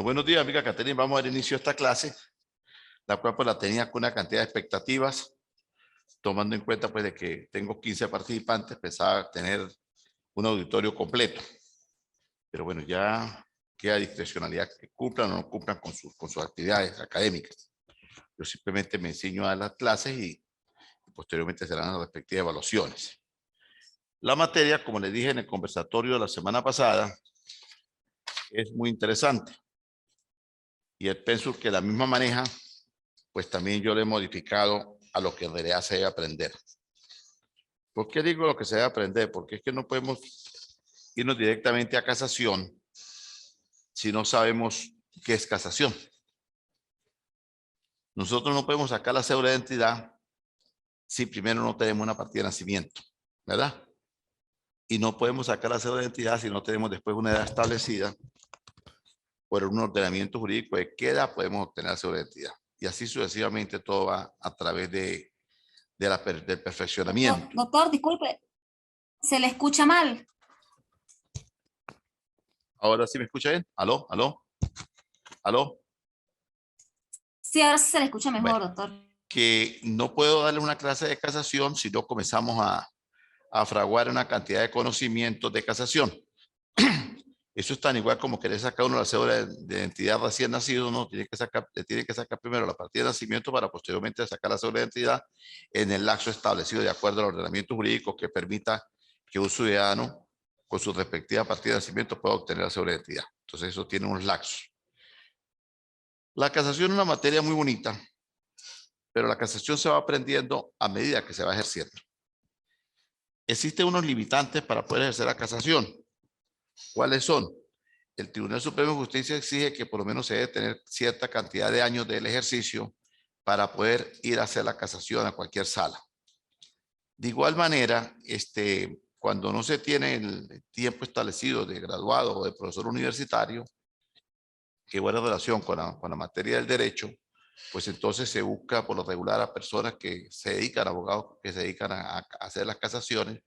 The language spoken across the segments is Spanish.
Buenos días, amiga Caterina. Vamos a dar inicio a esta clase, la cual pues la tenía con una cantidad de expectativas, tomando en cuenta pues de que tengo 15 participantes, pensaba tener un auditorio completo. Pero bueno, ya queda discrecionalidad que cumplan o no cumplan con sus actividades académicas. Yo simplemente me enseño a dar las clases y posteriormente serán las respectivas evaluaciones. La materia, como les dije en el conversatorio de la semana pasada, es muy interesante. Y el pensum que la misma maneja, pues también yo le he modificado a lo que en realidad se debe aprender. ¿Por qué digo lo que se debe aprender? Porque es que no podemos irnos directamente a casación si no sabemos qué es casación. Nosotros no podemos sacar la cédula de identidad si primero no tenemos una partida de nacimiento, ¿verdad? Y no podemos sacar la cédula de identidad si no tenemos después una edad establecida por un ordenamiento jurídico de qué edad podemos obtener la cédula de identidad. Y así sucesivamente todo va a través del perfeccionamiento. Doctor, disculpe, se le escucha mal. Ahora sí me escucha bien. ¿Aló? ¿Aló? ¿Aló? Sí, ahora sí se le escucha mejor, Bueno, doctor. que no puedo darle una clase de casación si no comenzamos a fraguar una cantidad de conocimientos de casación. Eso es tan igual como querer sacar uno la cédula de identidad recién nacido, uno tiene que sacar primero la partida de nacimiento para posteriormente sacar la cédula de identidad en el lapso establecido de acuerdo al ordenamiento jurídico que permita que un ciudadano con su respectiva partida de nacimiento pueda obtener la cédula de identidad. Entonces eso tiene unos lapsos. La casación es una materia muy bonita, pero la casación se va aprendiendo a medida que se va ejerciendo. Existen unos limitantes para poder ejercer la casación. ¿Cuáles son? El Tribunal Supremo de Justicia exige que por lo menos se debe tener cierta cantidad de años del ejercicio para poder ir a hacer la casación a cualquier sala. De igual manera, cuando no se tiene el tiempo establecido de graduado o de profesor universitario, que buena relación con la materia del derecho, pues entonces se busca por lo regular a personas que se dedican, abogados que se dedican a hacer las casaciones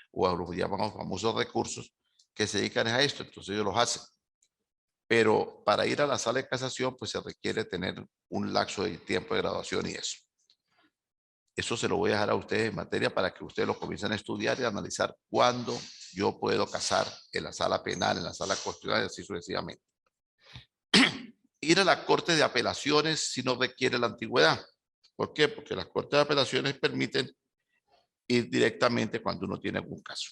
o a los llamados famosos recursos que se dedican a esto, entonces ellos los hacen. Pero para ir a la sala de casación pues se requiere tener un lapso de tiempo de graduación y eso. Eso se lo voy a dejar a ustedes en materia para que ustedes lo comiencen a estudiar y a analizar cuándo yo puedo casar en la sala penal, en la sala constitucional y así sucesivamente. Ir a la Corte de Apelaciones si no requiere la antigüedad. ¿Por qué? Porque las Cortes de Apelaciones permiten ir directamente cuando uno tiene algún caso.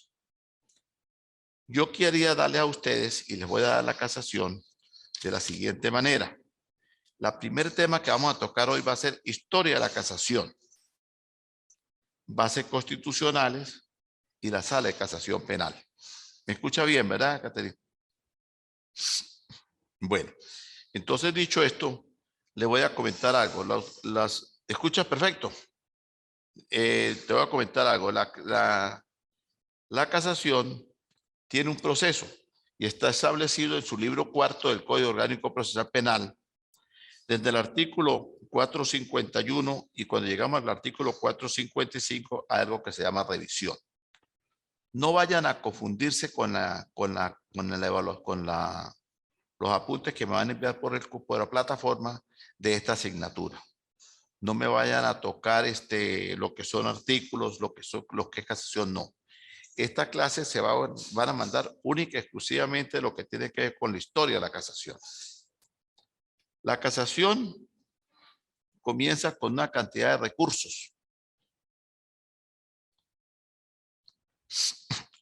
Yo quería darle a ustedes, y les voy a dar la casación de la siguiente manera. El primer tema que vamos a tocar hoy va a ser historia de la casación, bases constitucionales y la sala de casación penal. ¿Me escucha bien, verdad, Caterina? Bueno, entonces dicho esto, le voy a comentar algo. ¿Escuchas perfecto? Te voy a comentar algo. La casación tiene un proceso y está establecido en su libro cuarto del Código Orgánico Procesal Penal, desde el artículo 451 y cuando llegamos al artículo 455 hay algo que se llama revisión. No vayan a confundirse con los apuntes que me van a enviar por la plataforma de esta asignatura. No me vayan a tocar lo que son artículos, lo que es casación, no. Esta clase van a mandar única y exclusivamente lo que tiene que ver con la historia de la casación. La casación comienza con una cantidad de recursos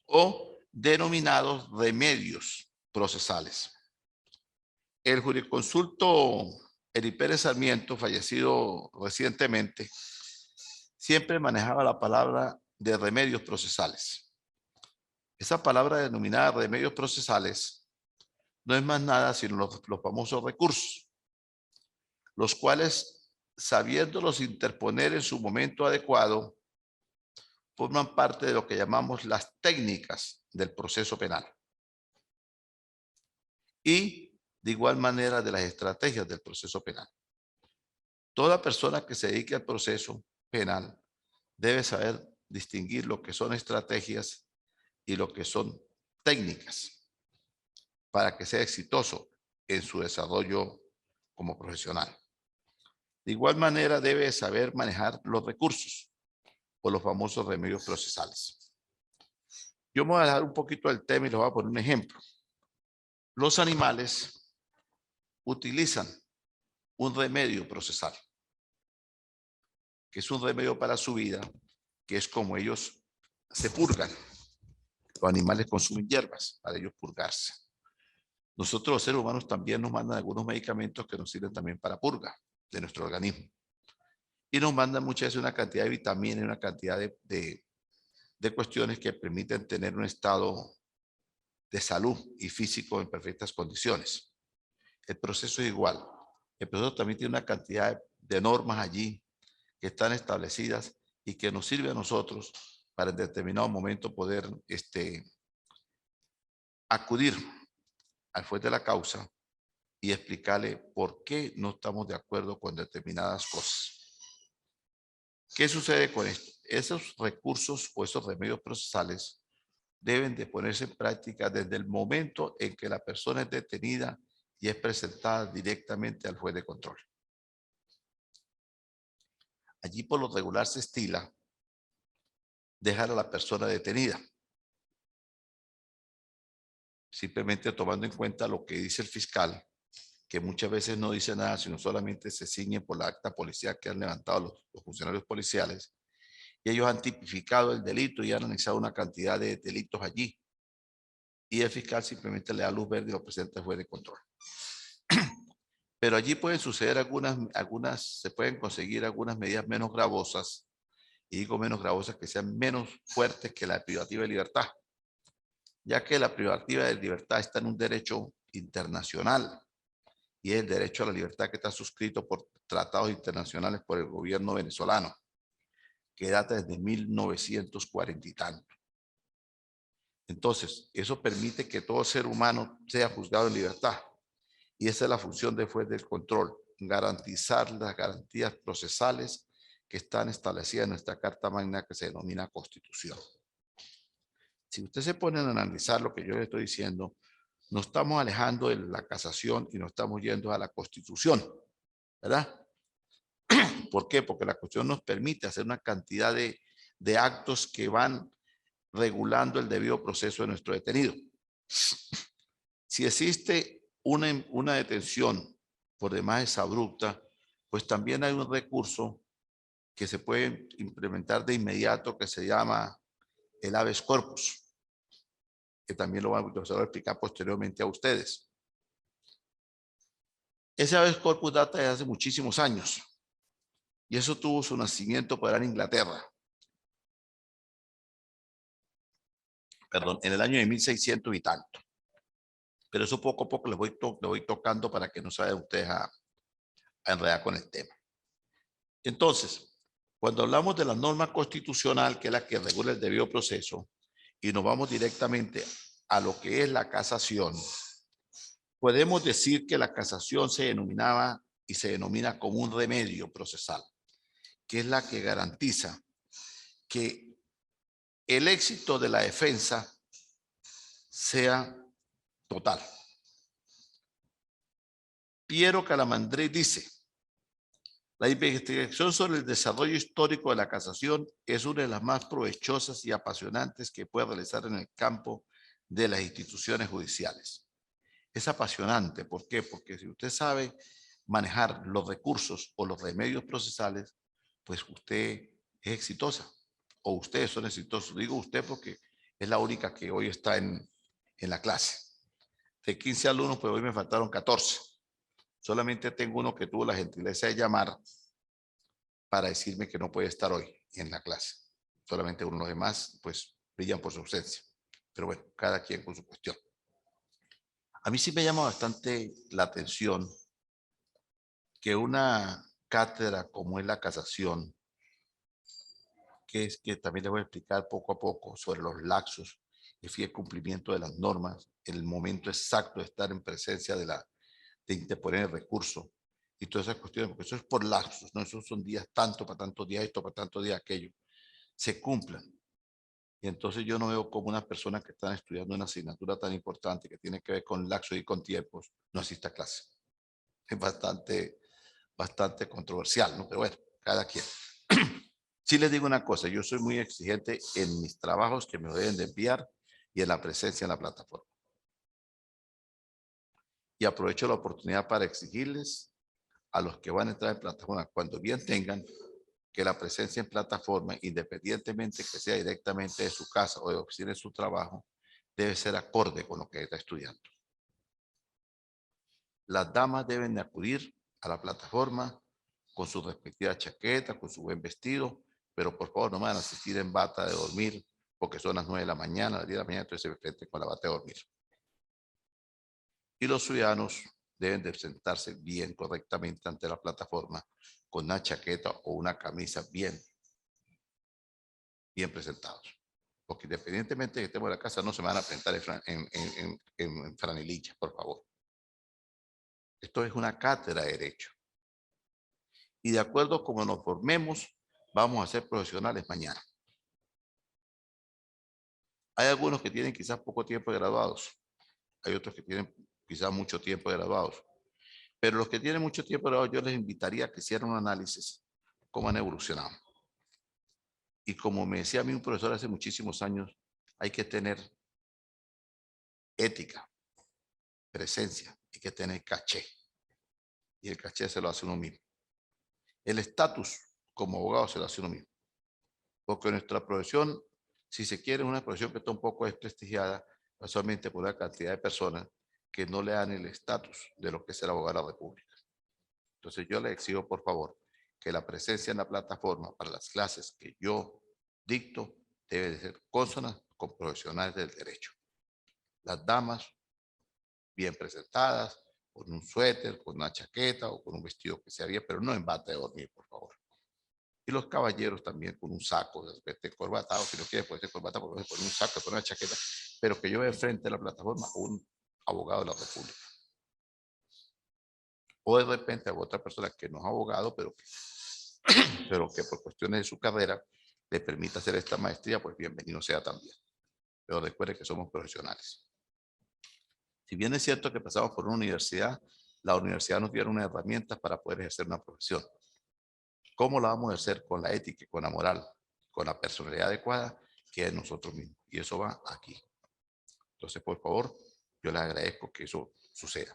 o denominados remedios procesales. El jurisconsulto Eri Pérez Sarmiento, fallecido recientemente, siempre manejaba la palabra de remedios procesales. Esa palabra denominada remedios procesales no es más nada sino los famosos recursos, los cuales, sabiéndolos interponer en su momento adecuado, forman parte de lo que llamamos las técnicas del proceso penal. Y de igual manera de las estrategias del proceso penal. Toda persona que se dedique al proceso penal debe saber distinguir lo que son estrategias y lo que son técnicas para que sea exitoso en su desarrollo como profesional. De igual manera, debe saber manejar los recursos o los famosos remedios procesales. Yo me voy a dejar un poquito del tema y les voy a poner un ejemplo. Los animales utilizan un remedio procesal, que es un remedio para su vida, que es como ellos se purgan. Los animales consumen hierbas para ellos purgarse. Nosotros los seres humanos también nos mandan algunos medicamentos que nos sirven también para purga de nuestro organismo. Y nos mandan muchas veces una cantidad de vitaminas y una cantidad de cuestiones que permiten tener un estado de salud y físico en perfectas condiciones. El proceso es igual. El proceso también tiene una cantidad de normas allí que están establecidas y que nos sirve a nosotros para en determinado momento poder acudir al juez de la causa y explicarle por qué no estamos de acuerdo con determinadas cosas. ¿Qué sucede con esto? Esos recursos o esos remedios procesales deben de ponerse en práctica desde el momento en que la persona es detenida y es presentada directamente al juez de control. Allí por lo regular se estila dejar a la persona detenida, simplemente tomando en cuenta lo que dice el fiscal, que muchas veces no dice nada, sino solamente se ciñe por la acta policial que han levantado los funcionarios policiales, y ellos han tipificado el delito y han anexado una cantidad de delitos allí, y el fiscal simplemente le da luz verde y lo presenta al juez de control. Pero allí pueden suceder se pueden conseguir algunas medidas menos gravosas, y digo menos gravosas que sean menos fuertes que la privativa de libertad, ya que la privativa de libertad está en un derecho internacional, y es el derecho a la libertad que está suscrito por tratados internacionales por el gobierno venezolano, que data desde 1940 y tanto. Entonces, eso permite que todo ser humano sea juzgado en libertad. Y esa es la función del juez del control, garantizar las garantías procesales que están establecidas en nuestra Carta Magna que se denomina Constitución. Si usted se pone a analizar lo que yo le estoy diciendo, nos estamos alejando de la casación y nos estamos yendo a la Constitución, ¿verdad? ¿Por qué? Porque la Constitución nos permite hacer una cantidad de actos que van regulando el debido proceso de nuestro detenido. Si existe una detención por demás exabrupta, pues también hay un recurso que se puede implementar de inmediato que se llama el habeas corpus, que también lo vamos a explicar posteriormente a ustedes. Ese habeas corpus data de hace muchísimos años y eso tuvo su nacimiento por en Inglaterra. Perdón, en el año de 1600 y tanto. Pero eso poco a poco les voy tocando para que no se vayan ustedes a enredar con el tema. Entonces, cuando hablamos de la norma constitucional, que es la que regula el debido proceso, y nos vamos directamente a lo que es la casación, podemos decir que la casación se denominaba y se denomina como un remedio procesal, que es la que garantiza que el éxito de la defensa sea total. Piero Calamandré dice: la investigación sobre el desarrollo histórico de la casación es una de las más provechosas y apasionantes que puede realizar en el campo de las instituciones judiciales. Es apasionante, ¿por qué? Porque si usted sabe manejar los recursos o los remedios procesales, pues usted es exitosa o ustedes son exitosos. Digo usted porque es la única que hoy está en la clase. De 15 alumnos, pues hoy me faltaron 14. Solamente tengo uno que tuvo la gentileza de llamar para decirme que no puede estar hoy en la clase. Solamente uno, los demás, pues, brillan por su ausencia. Pero bueno, cada quien con su cuestión. A mí sí me llama bastante la atención que una cátedra como es la casación, que es que también les voy a explicar poco a poco sobre los lapsos, el fiel cumplimiento de las normas, el momento exacto de estar en presencia de interponer el recurso y todas esas cuestiones, porque eso es por lapsos, ¿no? Esos son días tanto para tantos días esto, para tantos días aquello, se cumplan. Y entonces yo no veo cómo unas personas que están estudiando una asignatura tan importante que tiene que ver con laxo y con tiempos no asista a clase. Es bastante controversial, ¿no? Pero bueno, cada quien. Sí les digo una cosa, yo soy muy exigente en mis trabajos que me deben de enviar y en la presencia en la plataforma. Y aprovecho la oportunidad para exigirles a los que van a entrar en plataforma, cuando bien tengan, que la presencia en plataforma, independientemente que sea directamente de su casa o de oficina de su trabajo, debe ser acorde con lo que está estudiando. Las damas deben de acudir a la plataforma con su respectiva chaqueta, con su buen vestido, pero por favor no me van a asistir en bata de dormir, porque son las 9 de la mañana, las 10 de la mañana, entonces se enfrenten con la bata de dormir. Y los ciudadanos deben de sentarse bien, correctamente ante la plataforma, con una chaqueta o una camisa bien presentados. Porque independientemente de que estemos en la casa, no se van a presentar en franelilla, por favor. Esto es una cátedra de derecho. Y de acuerdo a cómo nos formemos, vamos a ser profesionales mañana. Hay algunos que tienen quizás poco tiempo de graduados. Hay otros que tienen quizás mucho tiempo de graduados. Pero los que tienen mucho tiempo de graduados, yo les invitaría a que hicieran un análisis cómo han evolucionado. Y como me decía a mí un profesor hace muchísimos años, hay que tener ética, presencia, hay que tener caché. Y el caché se lo hace uno mismo. El estatus como abogado se lo hace uno mismo. Porque nuestra profesión, si se quiere, es una profesión que está un poco desprestigiada, casualmente por la cantidad de personas que no le dan el estatus de lo que es el abogado de la República. Entonces yo le exijo, por favor, que la presencia en la plataforma para las clases que yo dicto debe de ser consona con profesionales del derecho. Las damas bien presentadas, con un suéter, con una chaqueta o con un vestido que sea bien, pero no en bata de dormir, por favor. Y los caballeros también con un saco, de repente corbatado, si no quiere puede ser corbata, puede poner un saco, poner una chaqueta, pero que yo vea frente a la plataforma a un abogado de la República. O de repente a otra persona que no es abogado, pero que por cuestiones de su carrera le permita hacer esta maestría, pues bienvenido sea también. Pero recuerde que somos profesionales. Si bien es cierto que pasamos por una universidad, la universidad nos dio unas herramientas para poder ejercer una profesión. ¿Cómo la vamos a hacer? Con la ética, con la moral, con la personalidad adecuada, que es nosotros mismos. Y eso va aquí. Entonces, por favor, yo les agradezco que eso suceda.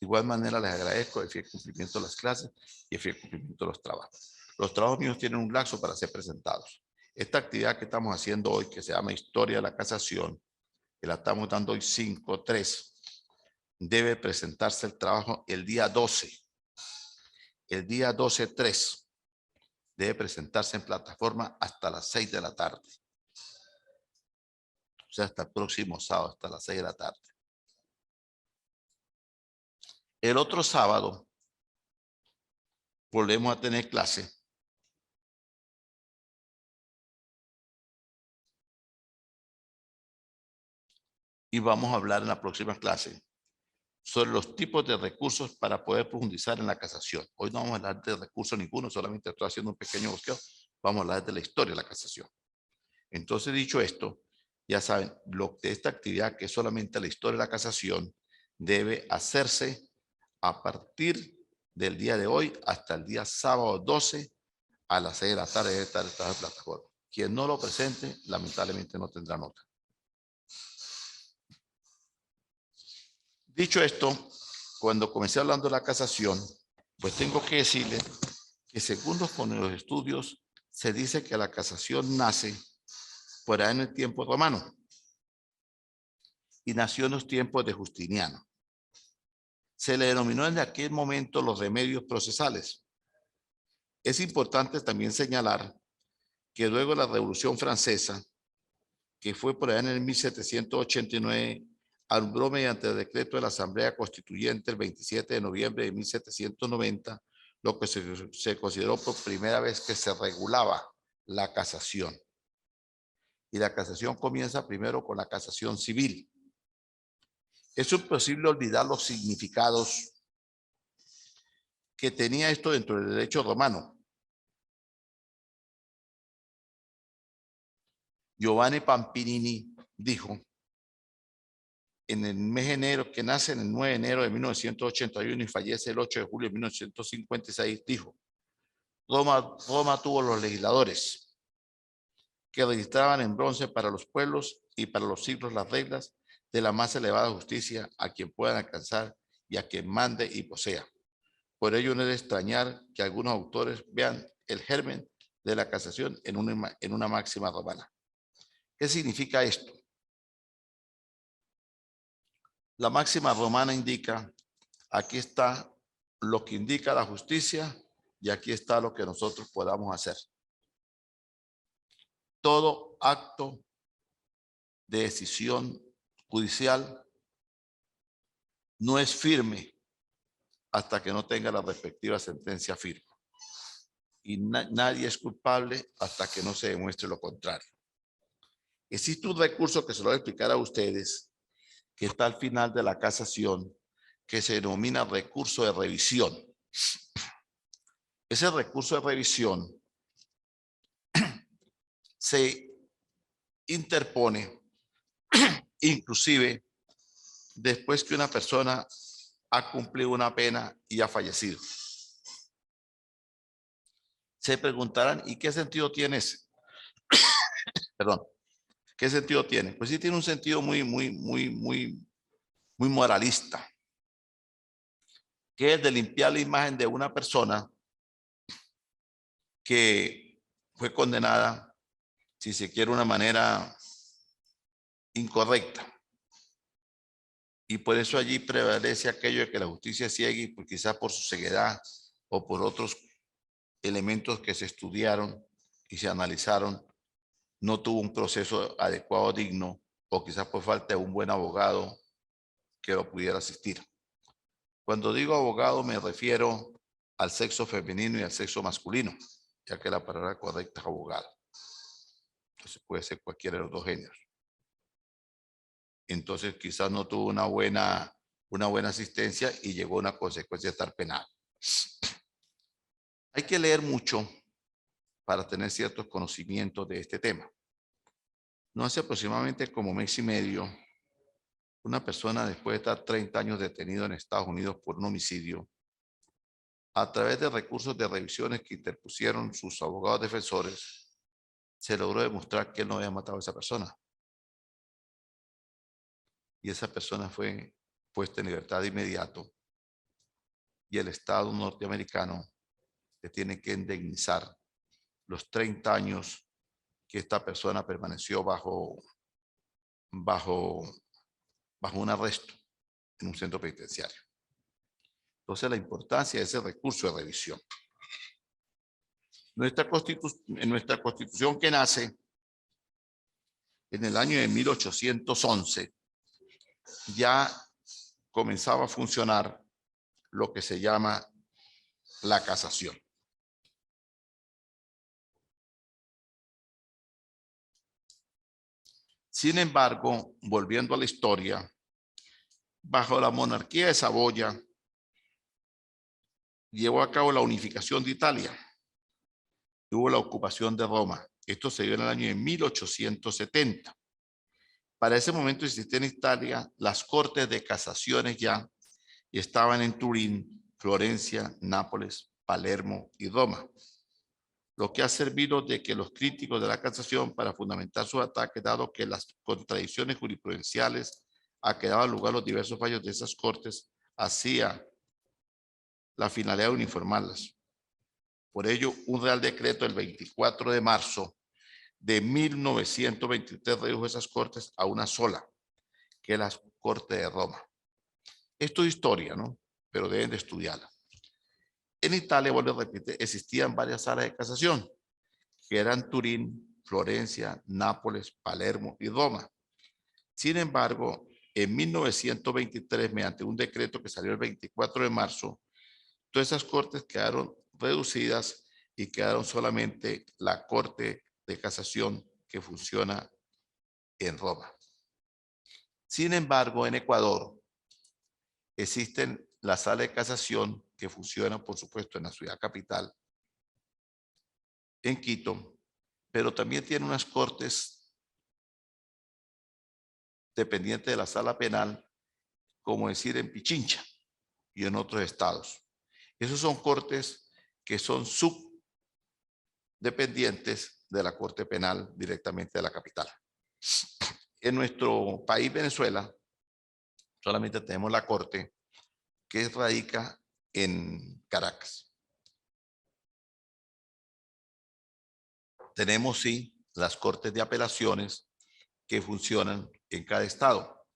De igual manera, les agradezco el fiel cumplimiento de las clases y el fiel cumplimiento de los trabajos. Los trabajos míos tienen un lapso para ser presentados. Esta actividad que estamos haciendo hoy, que se llama Historia de la Casación, que la estamos dando hoy 5-3, debe presentarse el trabajo el día 12. El día 12-3 debe presentarse en plataforma hasta las 6 de la tarde. O sea, hasta el próximo sábado, hasta las 6 de la tarde. El otro sábado volvemos a tener clase. Y vamos a hablar en la próxima clase sobre los tipos de recursos para poder profundizar en la casación. Hoy no vamos a hablar de recursos ninguno, solamente estoy haciendo un pequeño bosqueo. Vamos a hablar de la historia de la casación. Entonces, dicho esto, ya saben, lo de esta actividad, que es solamente la historia de la casación, debe hacerse a partir del día de hoy hasta el día sábado 12 a las 6 de la tarde de esta plataforma. Quien no lo presente, lamentablemente no tendrá nota. Dicho esto, cuando comencé hablando de la casación, pues tengo que decirle que según los estudios, se dice que la casación nace por ahí en el tiempo romano y nació en los tiempos de Justiniano. Se le denominó en aquel momento los remedios procesales. Es importante también señalar que luego de la Revolución Francesa, que fue por allá en el 1789, alumbró mediante el decreto de la Asamblea Constituyente el 27 de noviembre de 1790, lo que se consideró por primera vez que se regulaba la casación. Y la casación comienza primero con la casación civil. Es imposible olvidar los significados que tenía esto dentro del derecho romano. Giovanni Pampinini dijo en el mes de enero, que nace en el 9 de enero de 1981 y fallece el 8 de julio de 1956, dijo: Roma tuvo los legisladores que registraban en bronce para los pueblos y para los siglos las reglas de la más elevada justicia a quien puedan alcanzar y a quien mande y posea. Por ello no es de extrañar que algunos autores vean el germen de la casación en una máxima romana. ¿Qué significa esto? La máxima romana indica, aquí está lo que indica la justicia y aquí está lo que nosotros podamos hacer. Todo acto de decisión judicial no es firme hasta que no tenga la respectiva sentencia firme. Y nadie es culpable hasta que no se demuestre lo contrario. Existe un recurso que se lo voy a explicar a ustedes, que está al final de la casación, que se denomina recurso de revisión. Ese recurso de revisión se interpone inclusive después que una persona ha cumplido una pena y ha fallecido. Se preguntarán, ¿y qué sentido tiene ese? Perdón, ¿qué sentido tiene? Pues sí tiene un sentido muy moralista, que es de limpiar la imagen de una persona que fue condenada, si se quiere, de una manera incorrecta. Y por eso allí prevalece aquello de que la justicia es ciega y quizás por su ceguedad o por otros elementos que se estudiaron y se analizaron, no tuvo un proceso adecuado, digno, o quizás por falta de un buen abogado que lo pudiera asistir. Cuando digo abogado me refiero al sexo femenino y al sexo masculino, ya que la palabra correcta es abogado. Entonces puede ser cualquiera de los dos géneros. Entonces quizás no tuvo una buena asistencia y llegó a una consecuencia de estar penal. Hay que leer mucho para tener ciertos conocimientos de este tema. No hace aproximadamente como mes y medio, una persona, después de estar 30 años detenido en Estados Unidos por un homicidio, a través de recursos de revisiones que interpusieron sus abogados defensores, se logró demostrar que él no había matado a esa persona. Y esa persona fue puesta en libertad de inmediato. Y el Estado norteamericano le tiene que indemnizar los 30 años que esta persona permaneció bajo un arresto en un centro penitenciario. Entonces, la importancia de ese recurso de revisión. En nuestra constitución que nace en el año de 1811, ya comenzaba a funcionar lo que se llama la casación. Sin embargo, volviendo a la historia, bajo la monarquía de Saboya, llevó a cabo la unificación de Italia. Hubo la ocupación de Roma. Esto se dio en el año de 1870. Para ese momento existían en Italia las cortes de casaciones ya, y estaban en Turín, Florencia, Nápoles, Palermo y Roma. Lo que ha servido de que los críticos de la casación para fundamentar sus ataques, dado que las contradicciones jurisprudenciales a que daban lugar los diversos fallos de esas cortes, hacía la finalidad de uniformarlas. Por ello, un Real Decreto del 24 de marzo de 1923 redujo esas cortes a una sola, que es la Corte de Roma. Esto es historia, ¿no? Pero deben de estudiarla. En Italia, vuelvo a repetir, existían varias salas de casación, que eran Turín, Florencia, Nápoles, Palermo y Roma. Sin embargo, en 1923, mediante un decreto que salió el 24 de marzo, todas esas cortes quedaron reducidas y quedaron solamente la Corte de Casación que funciona en Roma. Sin embargo, en Ecuador existen las salas de casación que funcionan, por supuesto, en la ciudad capital, en Quito, pero también tiene unas cortes dependiente de la sala penal, como decir en Pichincha y en otros estados. Esos son cortes que son subdependientes de la Corte Penal directamente de la capital. En nuestro país, Venezuela, solamente tenemos la Corte que radica en Caracas. Tenemos, sí, las Cortes de Apelaciones que funcionan en cada estado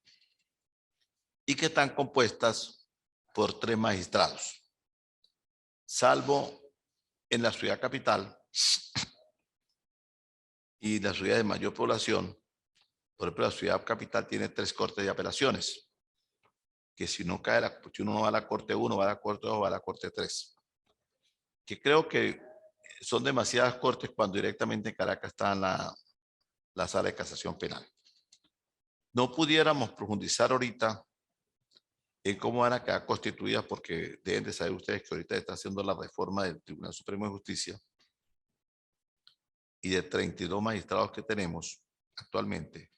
y que están compuestas por 3 magistrados, salvo en la ciudad capital y la ciudad de mayor población. Por ejemplo, la ciudad capital tiene 3 cortes de apelaciones, que si no cae si uno no va a la corte 1, va a la corte 2, va a la corte 3, que creo que son demasiadas cortes cuando directamente en Caracas está la sala de casación penal. No pudiéramos profundizar ahorita en cómo van a quedar constituidas, porque deben de saber ustedes que ahorita está haciendo la reforma del Tribunal Supremo de Justicia, y de 32 magistrados que tenemos actualmente,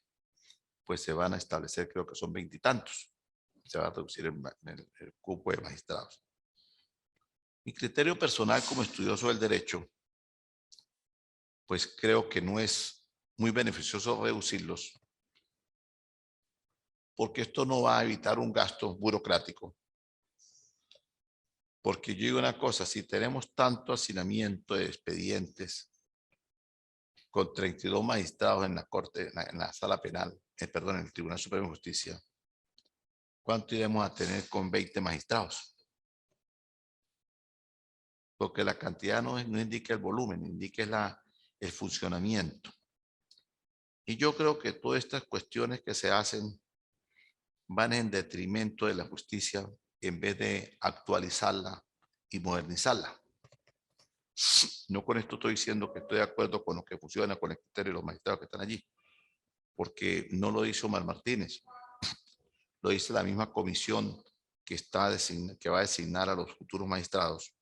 pues se van a establecer, creo que son 20 y tantos. Se va a reducir el cupo de magistrados. Mi criterio personal como estudioso del derecho, pues creo que no es muy beneficioso reducirlos, porque esto no va a evitar un gasto burocrático. Porque yo digo una cosa, si tenemos tanto hacinamiento de expedientes con 32 magistrados en la corte, en la sala penal, perdón, en el Tribunal Supremo de Justicia, ¿cuánto iremos a tener con 20 magistrados? Porque la cantidad no indica el volumen, indica el funcionamiento. Y yo creo que todas estas cuestiones que se hacen van en detrimento de la justicia en vez de actualizarla y modernizarla. No con esto estoy diciendo que estoy de acuerdo con lo que funciona con el criterio de los magistrados que están allí, porque no lo dice Omar Martínez, lo dice la misma comisión que va a designar a los futuros magistrados.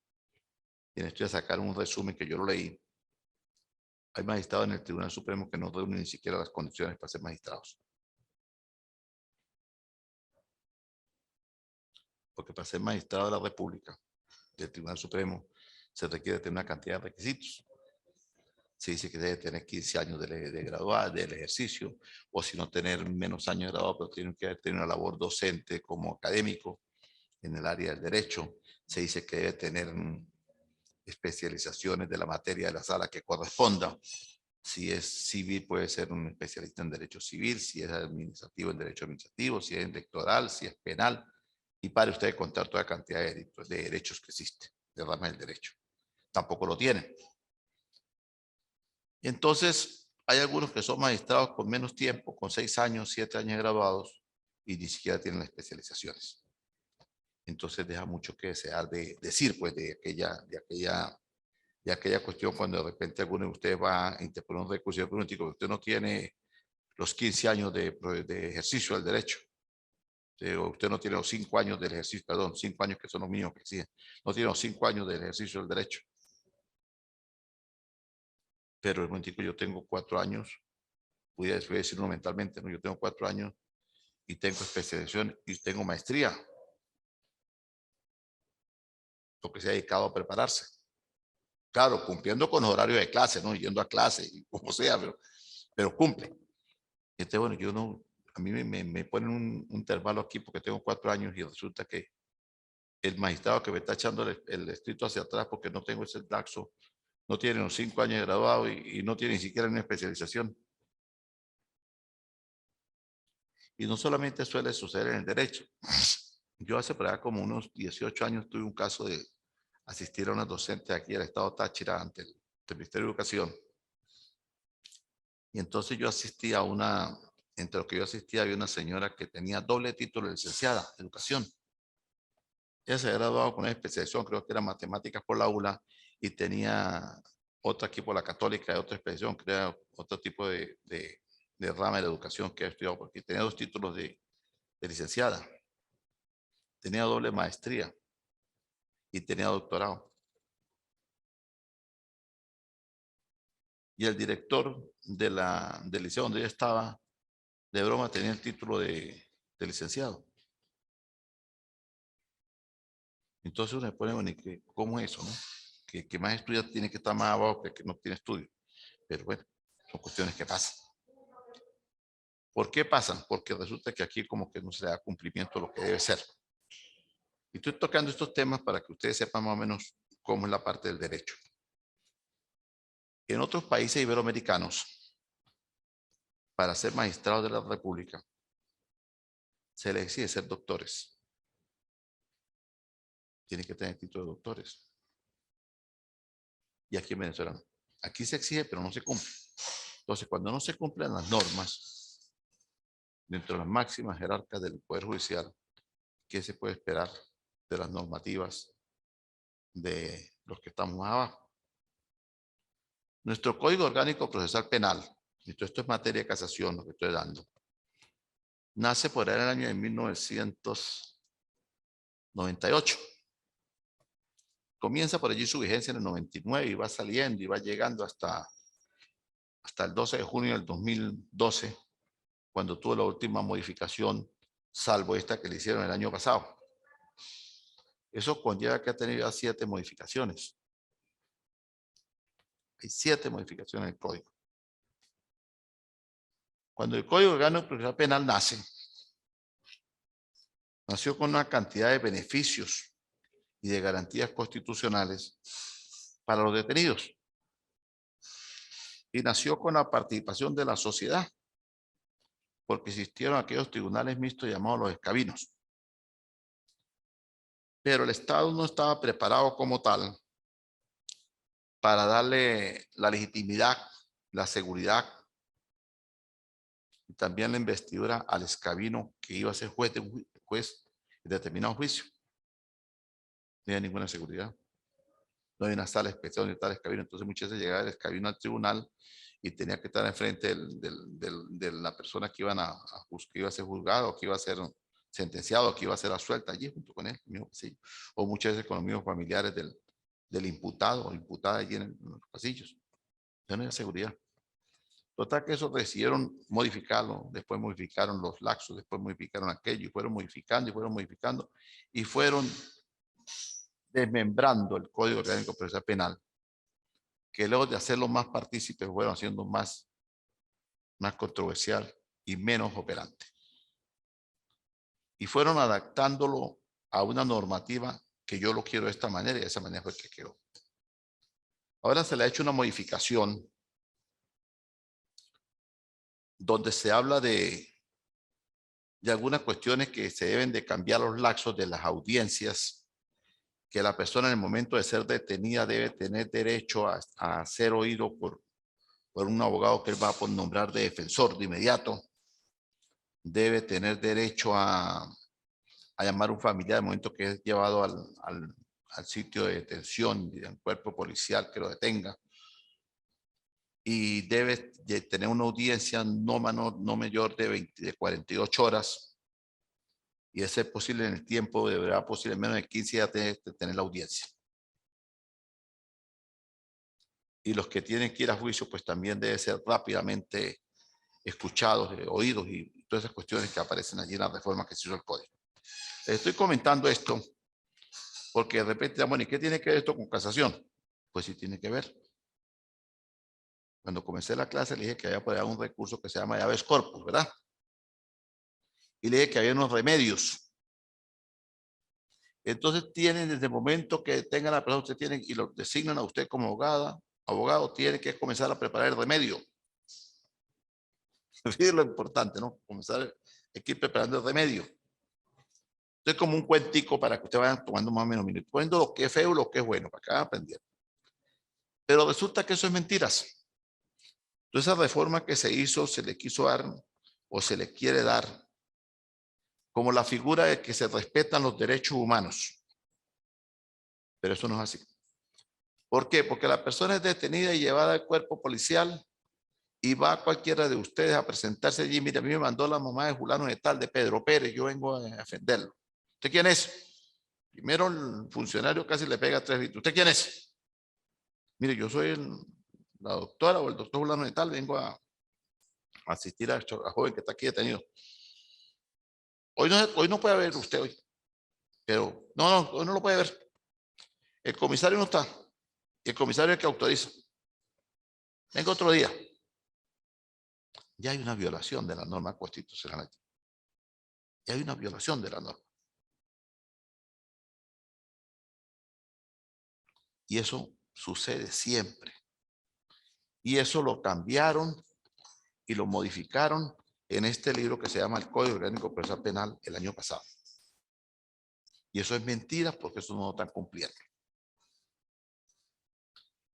Y en esto voy a sacar un resumen que yo lo leí. Hay magistrados en el Tribunal Supremo que no reúnen ni siquiera las condiciones para ser magistrados. Porque para ser magistrado de la República, del Tribunal Supremo, se requiere tener una cantidad de requisitos. Se dice que debe tener 15 años de graduado, del ejercicio, o si no tener menos años de graduado, pero tiene que tener una labor docente como académico en el área del derecho. Se dice que debe tener especializaciones de la materia de la sala que corresponda. Si es civil, puede ser un especialista en derecho civil, si es administrativo, en derecho administrativo, si es electoral, si es penal. Y pare usted de contar toda la cantidad de derechos que existe, de ramas del derecho. Tampoco lo tienen. Entonces, hay algunos que son magistrados con menos tiempo, con 6 años, 7 años graduados, y ni siquiera tienen las especializaciones. Entonces deja mucho que desear de decir, pues, de aquella cuestión cuando de repente alguno de ustedes va a interponer un recurso político, usted no tiene los 15 años de ejercicio del derecho. O usted no tiene los 5 años del ejercicio, perdón, 5 años que son los míos que exigen. No tiene los 5 años del ejercicio del derecho. Pero el momentico yo tengo 4 años, voy a decirlo mentalmente, ¿no? Yo tengo 4 años y tengo especialización y tengo maestría. Porque se ha dedicado a prepararse. Claro, cumpliendo con los horarios de clase, ¿no? Yendo a clase, y como sea, pero cumple. Bueno, yo no, a mí me ponen un intervalo aquí porque tengo 4 años y resulta que el magistrado que me está echando el escrito hacia atrás porque no tengo ese laxo, no tiene los 5 años de graduado y no tiene ni siquiera una especialización. Y no solamente suele suceder en el derecho. Yo hace por allá como unos 18 años tuve un caso de asistir a una docente aquí del estado Táchira ante el Ministerio de Educación. Y entonces yo asistí a entre lo que yo asistía había una señora que tenía doble título de licenciada de educación. Ella se había graduado con una especialización, creo que era matemáticas por la ULA, y tenía otra aquí por la Católica, otra especialización, que era otro tipo de rama de la educación que había estudiado, porque tenía 2 títulos de licenciada, tenía doble maestría y tenía doctorado. Y el director del liceo donde ella estaba de broma tenía el título de licenciado. Entonces uno se pone, bueno, ¿cómo es eso, no? Que más estudia tiene que estar más abajo que el que no tiene estudio. Pero bueno, son cuestiones que pasan. ¿Por qué pasan? Porque resulta que aquí como que no se le da cumplimiento a lo que debe ser. Y estoy tocando estos temas para que ustedes sepan más o menos cómo es la parte del derecho. En otros países iberoamericanos, para ser magistrados de la República, se les exige ser doctores. Tienen que tener título de doctores. Y aquí en Venezuela no. Aquí se exige, pero no se cumple. Entonces, cuando no se cumplen las normas, dentro de las máximas jerarcas del Poder Judicial, ¿qué se puede esperar de las normativas de los que estamos más abajo? Nuestro Código Orgánico Procesal Penal, y todo esto es materia de casación, lo que estoy dando, nace por ahí en el año de 1998. Comienza por allí su vigencia en el 99 y va saliendo y va llegando hasta el 12 de junio del 2012, cuando tuvo la última modificación, salvo esta que le hicieron el año pasado. Eso conlleva que ha tenido ya 7 modificaciones. Hay 7 modificaciones en el código. Cuando el Código Orgánico Procesal Penal nació con una cantidad de beneficios y de garantías constitucionales para los detenidos. Y nació con la participación de la sociedad, porque existieron aquellos tribunales mixtos llamados los escabinos. Pero el Estado no estaba preparado como tal para darle la legitimidad, la seguridad y también la investidura al escabino que iba a ser juez de determinado juicio. No había ninguna seguridad. No había una sala especial donde estaba el escabino. Entonces muchas veces llegaba el escabino al tribunal y tenía que estar enfrente de la persona que iba a ser juzgado, que iba a ser sentenciado, que iba a ser absuelta allí junto con él. Sí. O muchas veces con los mismos familiares del imputado o imputada allí en los pasillos. Ya no había seguridad. Total que eso decidieron modificarlo, después modificaron los laxos, después modificaron aquello, y fueron modificando, y fueron desmembrando el Código Orgánico Procesal Penal, que luego de hacerlo más partícipes, fueron haciendo más controversial y menos operante. Y fueron adaptándolo a una normativa que yo lo quiero de esta manera, y de esa manera fue que quedó. Ahora se le ha hecho una modificación donde se habla de algunas cuestiones que se deben de cambiar los laxos de las audiencias, que la persona en el momento de ser detenida debe tener derecho a ser oído por un abogado que él va a nombrar de defensor de inmediato, debe tener derecho a llamar a un familiar al momento que es llevado al sitio de detención y al cuerpo policial que lo detenga, y debe de tener una audiencia no mayor de 48 horas, y de ser posible en el tiempo, deberá posible menos de 15 días de tener la audiencia. Y los que tienen que ir a juicio, pues también debe ser rápidamente escuchados, oídos y todas esas cuestiones que aparecen allí en la reforma que se hizo el código. Estoy comentando esto porque de repente, bueno, ¿y qué tiene que ver esto con casación? Pues sí tiene que ver. Cuando comencé la clase le dije que había por allá un recurso que se llama habeas corpus, ¿verdad? Y le dije que había unos remedios. Entonces tienen desde el momento que tengan la persona, usted tiene y lo designan a usted como abogado, tiene que comenzar a preparar el remedio. Es lo importante, ¿no? Comenzar hay que ir preparando el remedio. Esto es como un cuentico para que ustedes vayan tomando más o menos minutos, poniendo lo que es feo y lo que es bueno, para que vayan aprendiendo. Pero resulta que eso es mentiras. Entonces, esa reforma que se hizo, se le quiso dar o se le quiere dar como la figura de que se respetan los derechos humanos. Pero eso no es así. ¿Por qué? Porque la persona es detenida y llevada al cuerpo policial y va a cualquiera de ustedes a presentarse allí. Mira, a mí me mandó la mamá de fulano de tal, de Pedro Pérez, yo vengo a defenderlo. ¿Usted quién es? Primero el funcionario casi le pega 3 gritos. ¿Usted quién es? Mire, yo soy la doctora o el doctor fulano de tal, vengo a asistir a joven que está aquí detenido. Hoy no puede ver usted hoy, pero no, hoy no lo puede ver. El comisario no está. Y el comisario es el que autoriza. Venga otro día. Ya hay una violación de la norma constitucional aquí. Ya hay una violación de la norma. Y eso sucede siempre. Y eso lo cambiaron y lo modificaron en este libro que se llama el Código Orgánico Procesal Penal el año pasado. Y eso es mentira porque eso no lo están cumpliendo.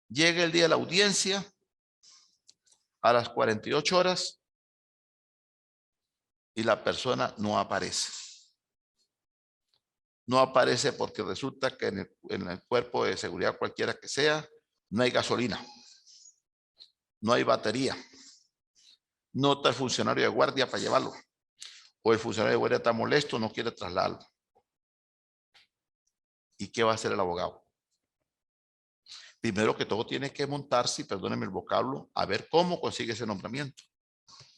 Llega el día de la audiencia a las 48 horas y la persona no aparece. No aparece porque resulta que en el cuerpo de seguridad cualquiera que sea, no hay gasolina, no hay batería, no está el funcionario de guardia para llevarlo, o el funcionario de guardia está molesto, no quiere trasladarlo. ¿Y qué va a hacer el abogado? Primero que todo tiene que montarse, y perdónenme el vocablo, a ver cómo consigue ese nombramiento.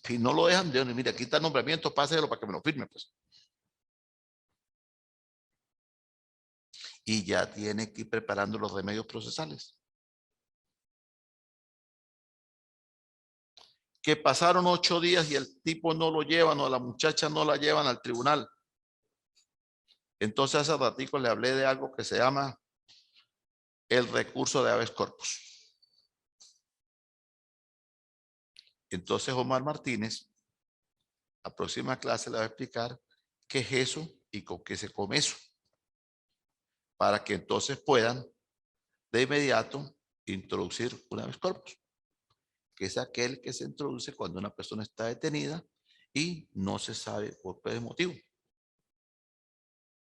Si no lo dejan, mire, aquí está el nombramiento, páselo para que me lo firme, pues. Y ya tiene que ir preparando los remedios procesales. Que pasaron 8 días y el tipo no lo llevan o la muchacha no la llevan al tribunal. Entonces hace ratico le hablé de algo que se llama el recurso de habeas corpus. Entonces Omar Martínez, la próxima clase le va a explicar qué es eso y con qué se come eso. Para que entonces puedan de inmediato introducir un habeas corpus, que es aquel que se introduce cuando una persona está detenida y no se sabe por qué motivo.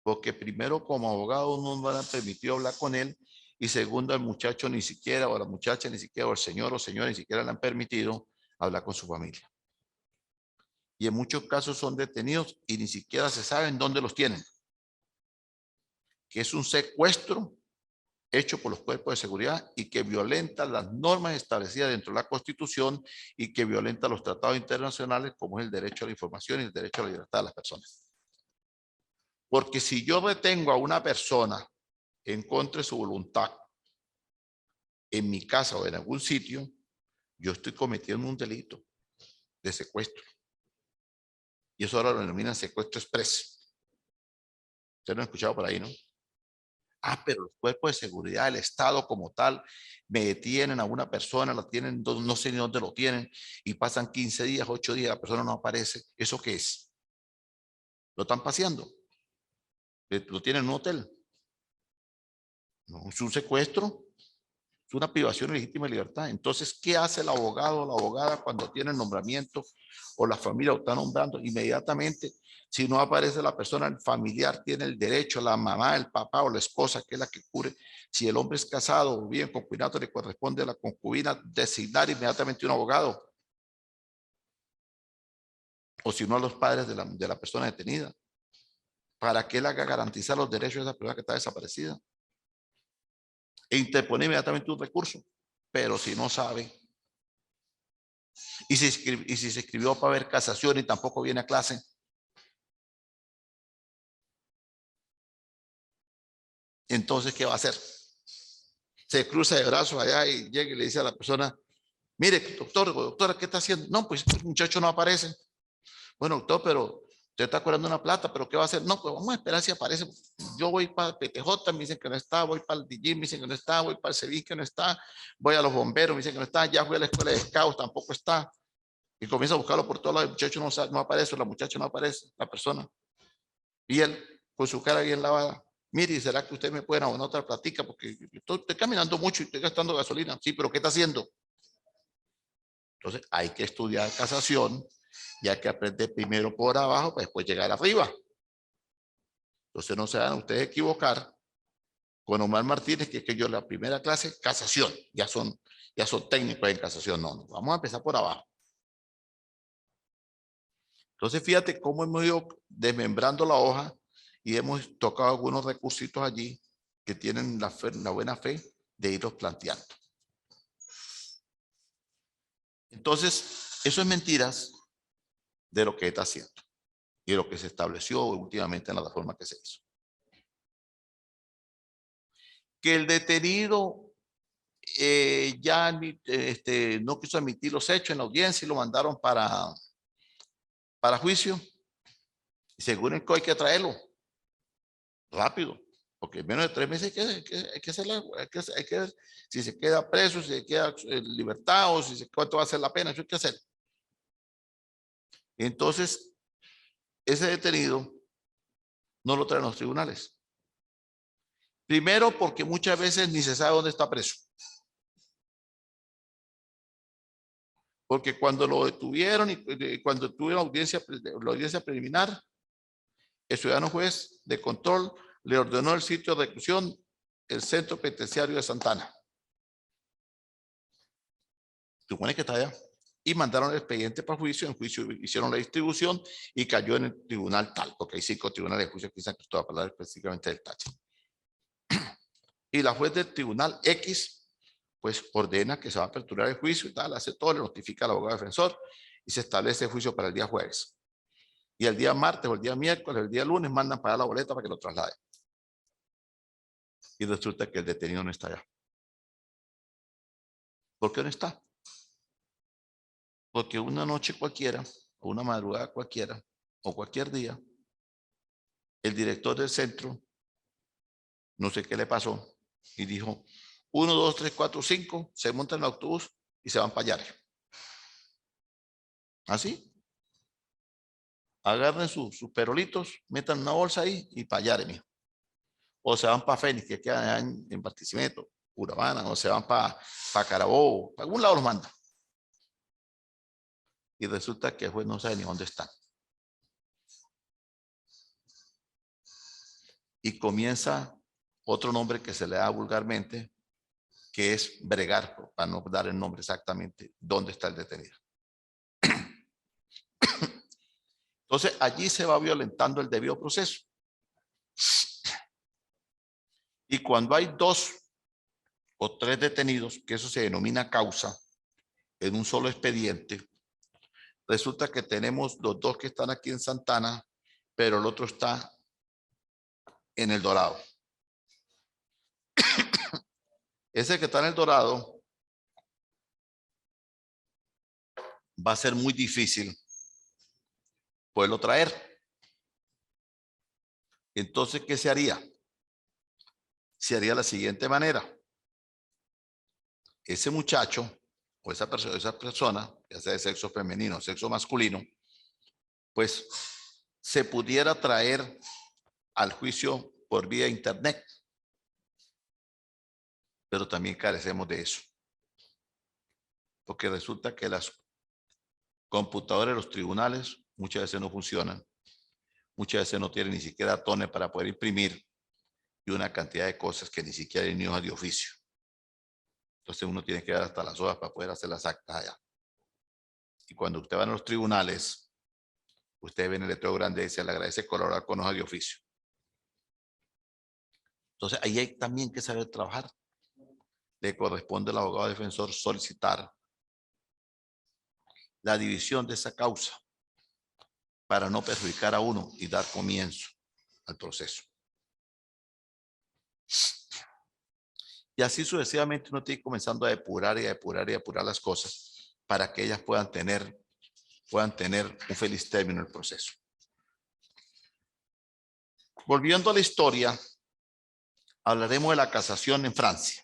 Porque primero, como abogado, no me han permitido hablar con él, y segundo, el muchacho ni siquiera, o la muchacha ni siquiera, o el señor o señora ni siquiera le han permitido hablar con su familia. Y en muchos casos son detenidos y ni siquiera se saben dónde los tienen. Que es un secuestro hecho por los cuerpos de seguridad y que violenta las normas establecidas dentro de la Constitución y que violenta los tratados internacionales, como es el derecho a la información y el derecho a la libertad de las personas. Porque si yo retengo a una persona en contra de su voluntad en mi casa o en algún sitio, yo estoy cometiendo un delito de secuestro. Y eso ahora lo denominan secuestro expreso. Ustedes lo han escuchado por ahí, ¿no? Ah, pero los cuerpos de seguridad del Estado como tal me detienen a una persona, la tienen, no sé ni dónde lo tienen, y pasan 15 días, 8 días, la persona no aparece. ¿Eso qué es? ¿Lo están paseando? ¿Lo tienen en un hotel? No, es un secuestro, es una privación legítima de libertad. Entonces, ¿qué hace el abogado o la abogada cuando tiene el nombramiento o la familia lo está nombrando? Inmediatamente, si no aparece la persona, el familiar tiene el derecho, la mamá, el papá o la esposa, que es la que cubre. Si el hombre es casado o bien concubinato, le corresponde a la concubina designar inmediatamente un abogado. O si no, a los padres de la persona detenida, para que él haga garantizar los derechos de esa persona que está desaparecida. E interpone inmediatamente un recurso. Pero si no sabe, y si se escribió para ver casación y tampoco viene a clase, entonces, ¿qué va a hacer? Se cruza de brazos allá y llega y le dice a la persona, mire, doctor, doctora, ¿qué está haciendo? No, pues el muchacho no aparece. Bueno, doctor, pero usted está cobrando una plata, pero ¿qué va a hacer? No, pues vamos a esperar si aparece. Yo voy para el PTJ, me dicen que no está, voy para el DJ, me dicen que no está, voy para el CEVIC, que no está, voy a los bomberos, me dicen que no está, ya fui a la escuela de scouts, tampoco está. Y comienza a buscarlo por todos lados, el muchacho no aparece, la muchacha no aparece, la persona. Y él, con su cara bien lavada, mire, ¿será que usted me puede abonar otra platica? Porque estoy caminando mucho y estoy gastando gasolina. Sí, pero ¿qué está haciendo? Entonces hay que estudiar casación y hay que aprender primero por abajo para después llegar arriba. Entonces no se van ustedes equivocar con Omar Martínez, que es que yo la primera clase, casación, ya son técnicos en casación. No, vamos a empezar por abajo. Entonces fíjate cómo hemos ido desmembrando la hoja y hemos tocado algunos recursitos allí que tienen la buena fe de irlos planteando. Entonces, Eso es mentiras de lo que está haciendo y de lo que se estableció últimamente en la reforma que se hizo. Que el detenido no quiso admitir los hechos en la audiencia y lo mandaron para juicio. Y según el COI hay que traerlo rápido, porque en menos de 3 meses hay que hacerla, si se queda preso, si se queda en libertad o si cuánto va a ser la pena, eso hay que hacer. Entonces, ese detenido no lo traen los tribunales. Primero, porque muchas veces ni se sabe dónde está preso. Porque cuando lo detuvieron y cuando tuvo la audiencia preliminar, el ciudadano juez de control le ordenó el sitio de reclusión, el centro penitenciario de Santana. Supone que está allá. Y mandaron el expediente para juicio. En juicio hicieron la distribución y cayó en el tribunal tal, porque hay 5 tribunales de juicio que San Cristóbal, para hablar específicamente del Táchira. Y la juez del tribunal X, pues ordena que se va a aperturar el juicio y tal, hace todo, le notifica al abogado defensor y se establece el juicio para el día jueves. Y el día martes o el día miércoles o el día lunes mandan pagar la boleta para que lo traslade. Y resulta que el detenido no está allá. ¿Por qué no está? Porque una noche cualquiera, o una madrugada cualquiera, o cualquier día, el director del centro, no sé qué le pasó, y dijo, 1, 2, 3, 4, 5, se montan en el autobús y se van para allá. ¿Así? Agarren sus perolitos, metan una bolsa ahí y para allá, mijo. O se van para Fénix, que queda en Barquisimeto, Urabana, o se van para Carabobo, para algún lado los manda. Y resulta que el juez no sabe ni dónde están. Y comienza otro nombre que se le da vulgarmente, que es bregar, para no dar el nombre exactamente, dónde está el detenido. Entonces, allí se va violentando el debido proceso. Y cuando hay 2 o 3 detenidos, que eso se denomina causa, en un solo expediente, resulta que tenemos los 2 que están aquí en Santana, pero el otro está en El Dorado. Ese que está en El Dorado va a ser muy difícil poderlo traer. Entonces, ¿qué se haría? Se haría de la siguiente manera. Ese muchacho o esa persona, ya sea de sexo femenino o sexo masculino, pues se pudiera traer al juicio por vía internet. Pero también carecemos de eso. Porque resulta que las computadoras de los tribunales muchas veces no funcionan. Muchas veces no tienen ni siquiera toner para poder imprimir y una cantidad de cosas que ni siquiera hay ni hojas de oficio. Entonces uno tiene que dar hasta las hojas para poder hacer las actas allá. Y cuando usted va a los tribunales, usted ve en el letrero grande y se le agradece colaborar con hojas de oficio. Entonces ahí hay también que saber trabajar. Le corresponde al abogado defensor solicitar la división de esa causa para no perjudicar a uno y dar comienzo al proceso. Y así sucesivamente uno tiene comenzando a depurar y a depurar y a depurar las cosas para que ellas puedan tener un feliz término en el proceso. Volviendo a la historia, hablaremos de la casación en Francia.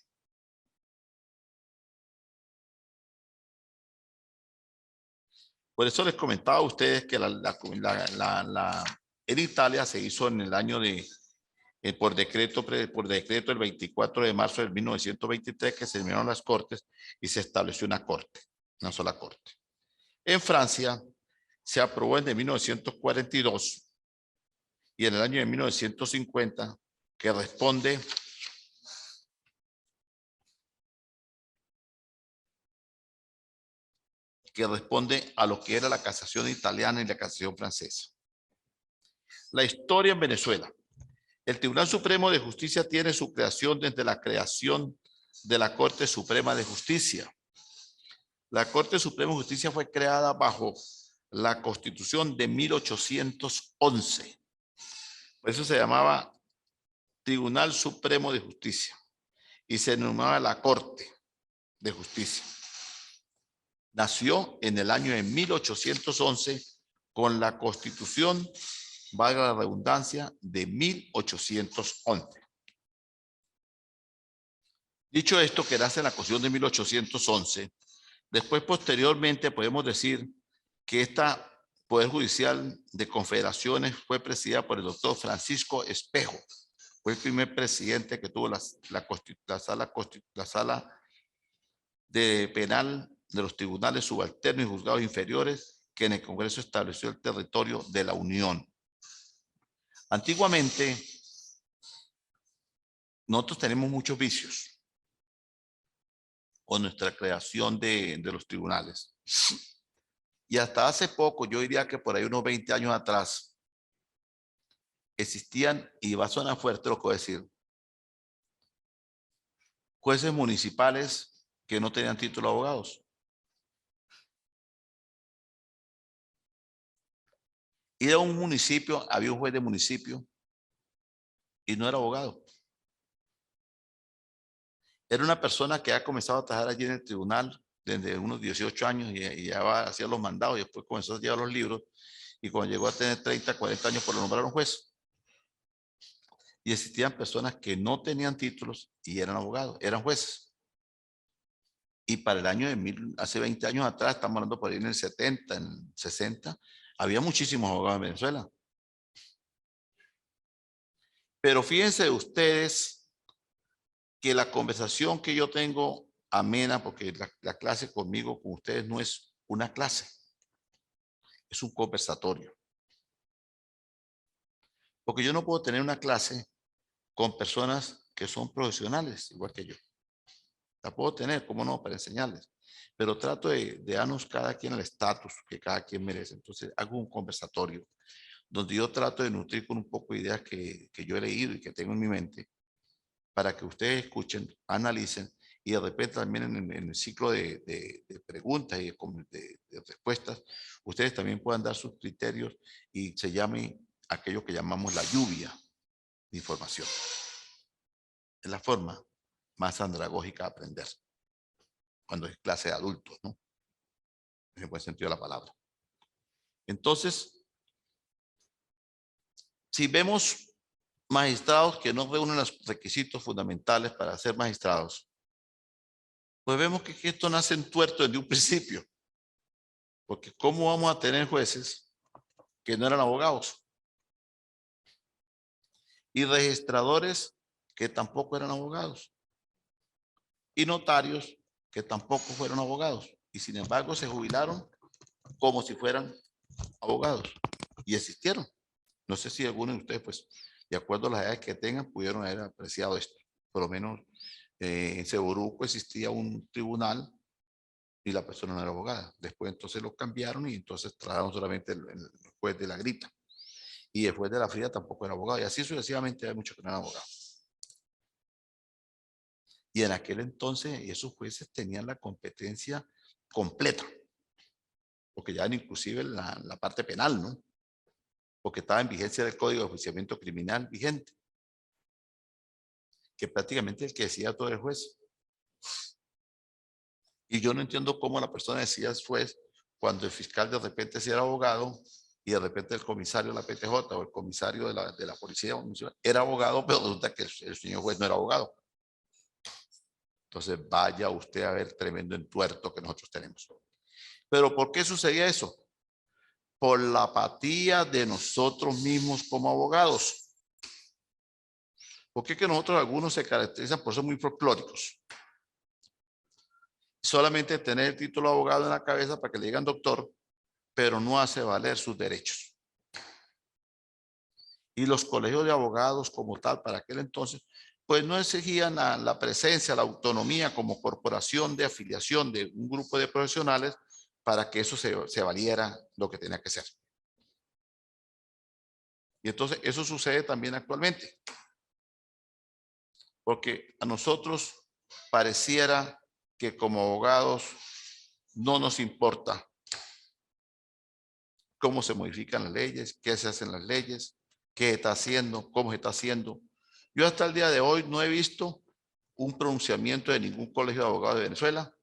Por eso les comentaba a ustedes que en Italia se hizo en el año por decreto el 24 de marzo de 1923 que se terminaron las cortes y se estableció una corte, una sola corte. En Francia se aprobó en 1942 y en el año de 1950 que responde a lo que era la casación italiana y la casación francesa. La historia en Venezuela. El Tribunal Supremo de Justicia tiene su creación desde la creación de la Corte Suprema de Justicia. La Corte Suprema de Justicia fue creada bajo la Constitución de 1811. Por eso se llamaba Tribunal Supremo de Justicia y se denominaba la Corte de Justicia. Nació en el año de 1811 con la Constitución, valga la redundancia, de 1811. Dicho esto, que nace en la Constitución de 1811, después posteriormente podemos decir que esta Poder Judicial de Confederaciones fue presidida por el doctor Francisco Espejo. Fue el primer presidente que tuvo la sala de penal de los tribunales subalternos y juzgados inferiores que en el Congreso estableció el territorio de la Unión. Antiguamente, nosotros tenemos muchos vicios con nuestra creación de los tribunales. Y hasta hace poco, yo diría que por ahí unos 20 años atrás, existían, y va a sonar fuerte lo que voy a decir, jueces municipales que no tenían título de abogados. Ir a un municipio, había un juez de municipio y no era abogado. Era una persona que ha comenzado a trabajar allí en el tribunal desde unos 18 años y ya hacía los mandados y después comenzó a llevar los libros y cuando llegó a tener 30, 40 años por lo nombraron juez. Y existían personas que no tenían títulos y eran abogados, eran jueces. Y para el año de hace 20 años atrás, estamos hablando por ahí en el 70, en el 60, había muchísimos abogados en Venezuela. Pero fíjense ustedes que la conversación que yo tengo amena, porque la clase conmigo, con ustedes, no es una clase, es un conversatorio. Porque yo no puedo tener una clase con personas que son profesionales, igual que yo. La puedo tener, cómo no, para enseñarles. Pero trato de darnos cada quien el estatus que cada quien merece. Entonces hago un conversatorio donde yo trato de nutrir con un poco de ideas que yo he leído y que tengo en mi mente para que ustedes escuchen, analicen y de repente también en el ciclo de preguntas y de respuestas, ustedes también puedan dar sus criterios y se llame aquello que llamamos la lluvia de información. Es la forma más andragógica de aprender cuando es clase de adultos, ¿no? En el buen sentido de la palabra. Entonces, si vemos magistrados que no reúnen los requisitos fundamentales para ser magistrados, pues vemos que esto nace en tuerto desde un principio. Porque ¿cómo vamos a tener jueces que no eran abogados? Y registradores que tampoco eran abogados. Y notarios que tampoco fueron abogados. Y sin embargo se jubilaron como si fueran abogados. Y existieron. No sé si alguno de ustedes, pues, de acuerdo a las edades que tengan, pudieron haber apreciado esto. Por lo menos en Seboruco existía un tribunal y la persona no era abogada. Después entonces lo cambiaron y entonces trajeron solamente el juez de la Grita. Y el juez de la Fría tampoco era abogado. Y así sucesivamente hay muchos que no eran abogados. Y en aquel entonces esos jueces tenían la competencia completa. Porque ya inclusive la parte penal, ¿no? Porque estaba en vigencia del Código de Enjuiciamiento Criminal vigente. Que prácticamente el que decía todo el juez. Y yo no entiendo cómo la persona decía juez cuando el fiscal de repente sí era abogado y de repente el comisario de la PTJ o el comisario de la policía era abogado, pero resulta que el señor juez no era abogado. Entonces vaya usted a ver tremendo entuerto que nosotros tenemos. Pero ¿por qué sucedía eso? Por la apatía de nosotros mismos como abogados. ¿Por qué que nosotros algunos se caracterizan por ser muy folclóricos? Solamente tener el título de abogado en la cabeza para que le digan doctor, pero no hace valer sus derechos. Y los colegios de abogados como tal, para aquel entonces, pues no exigían la presencia, la autonomía como corporación de afiliación de un grupo de profesionales para que eso se valiera lo que tenía que ser. Y entonces eso sucede también actualmente. Porque a nosotros pareciera que como abogados no nos importa cómo se modifican las leyes, qué se hacen las leyes, qué está haciendo, cómo se está haciendo. Yo hasta el día de hoy no he visto un pronunciamiento de ningún colegio de abogados de Venezuela